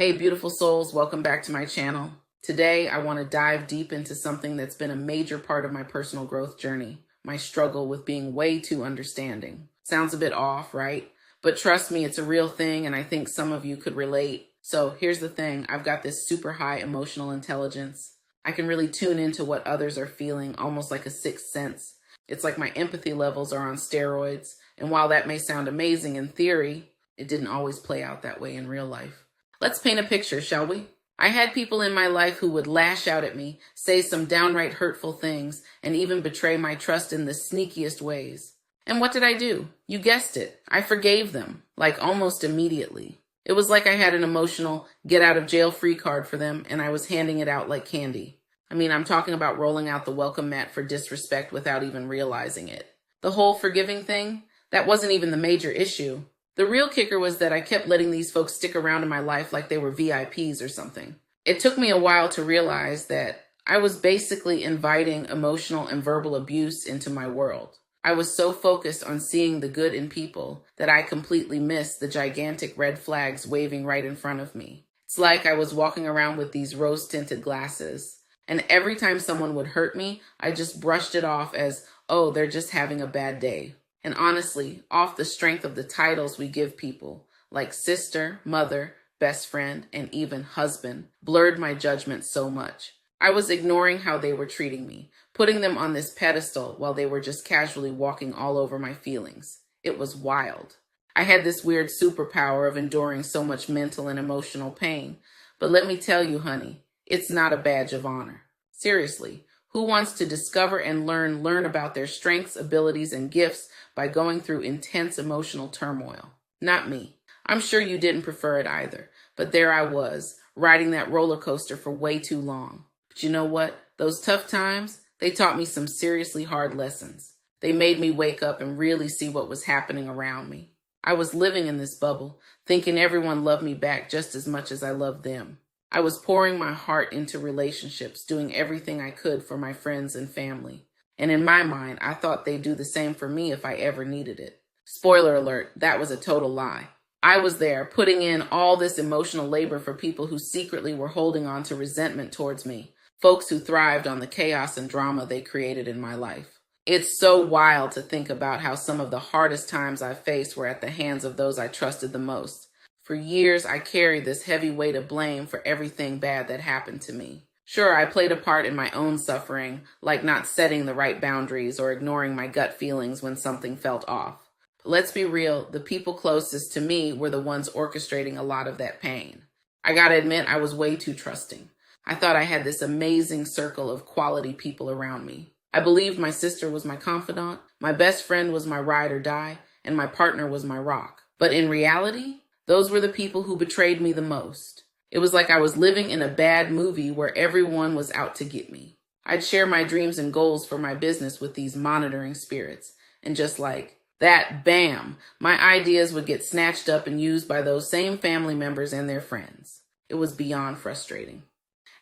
Hey, beautiful souls, welcome back to my channel. Today, I want to dive deep into something that's been a major part of my personal growth journey, my struggle with being way too understanding. Sounds a bit off, right? But trust me, it's a real thing, and I think some of you could relate. So here's the thing, I've got this super high emotional intelligence. I can really tune into what others are feeling, almost like a sixth sense. It's like my empathy levels are on steroids, and while that may sound amazing in theory, it didn't always play out that way in real life. Let's paint a picture, shall we? I had people in my life who would lash out at me, say some downright hurtful things, and even betray my trust in the sneakiest ways. And what did I do? You guessed it. I forgave them, like almost immediately. It was like I had an emotional get-out-of-jail-free card for them, and I was handing it out like candy. I mean, I'm talking about rolling out the welcome mat for disrespect without even realizing it. The whole forgiving thing, that wasn't even the major issue. The real kicker was that I kept letting these folks stick around in my life like they were VIPs or something. It took me a while to realize that I was basically inviting emotional and verbal abuse into my world. I was so focused on seeing the good in people that I completely missed the gigantic red flags waving right in front of me. It's like I was walking around with these rose-tinted glasses, and every time someone would hurt me, I just brushed it off as, oh, they're just having a bad day. And honestly, off the strength of the titles we give people, like sister, mother, best friend, and even husband, blurred my judgment so much. I was ignoring how they were treating me, putting them on this pedestal while they were just casually walking all over my feelings. It was wild. I had this weird superpower of enduring so much mental and emotional pain. But let me tell you, honey, it's not a badge of honor. Seriously, who wants to discover and learn about their strengths, abilities, and gifts by going through intense emotional turmoil? Not me. I'm sure you didn't prefer it either, but there I was, riding that roller coaster for way too long. But you know what? Those tough times, they taught me some seriously hard lessons. They made me wake up and really see what was happening around me. I was living in this bubble, thinking everyone loved me back just as much as I loved them. I was pouring my heart into relationships, doing everything I could for my friends and family. And in my mind, I thought they'd do the same for me if I ever needed it. Spoiler alert, that was a total lie. I was there, putting in all this emotional labor for people who secretly were holding on to resentment towards me, folks who thrived on the chaos and drama they created in my life. It's so wild to think about how some of the hardest times I faced were at the hands of those I trusted the most. For years, I carried this heavy weight of blame for everything bad that happened to me. Sure, I played a part in my own suffering, like not setting the right boundaries or ignoring my gut feelings when something felt off. But let's be real, the people closest to me were the ones orchestrating a lot of that pain. I gotta admit, I was way too trusting. I thought I had this amazing circle of quality people around me. I believed my sister was my confidant, my best friend was my ride or die, and my partner was my rock. But in reality, those were the people who betrayed me the most. It was like I was living in a bad movie where everyone was out to get me. I'd share my dreams and goals for my business with these monitoring spirits. And just like that, bam, my ideas would get snatched up and used by those same family members and their friends. It was beyond frustrating.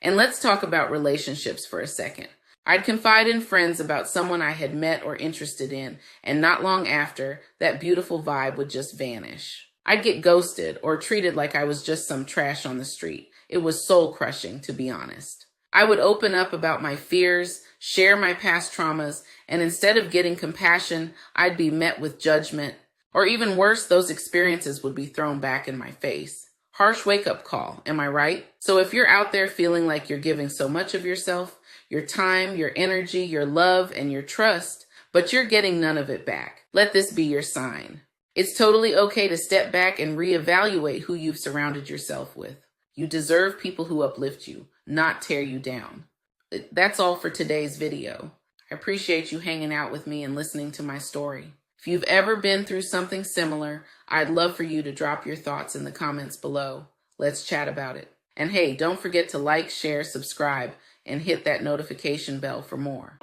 And let's talk about relationships for a second. I'd confide in friends about someone I had met or interested in, and not long after, that beautiful vibe would just vanish. I'd get ghosted or treated like I was just some trash on the street. It was soul-crushing, to be honest. I would open up about my fears, share my past traumas, and instead of getting compassion, I'd be met with judgment. Or even worse, those experiences would be thrown back in my face. Harsh wake-up call, am I right? So if you're out there feeling like you're giving so much of yourself, your time, your energy, your love, and your trust, but you're getting none of it back, let this be your sign. It's totally okay to step back and reevaluate who you've surrounded yourself with. You deserve people who uplift you, not tear you down. That's all for today's video. I appreciate you hanging out with me and listening to my story. If you've ever been through something similar, I'd love for you to drop your thoughts in the comments below. Let's chat about it. And hey, don't forget to like, share, subscribe, and hit that notification bell for more.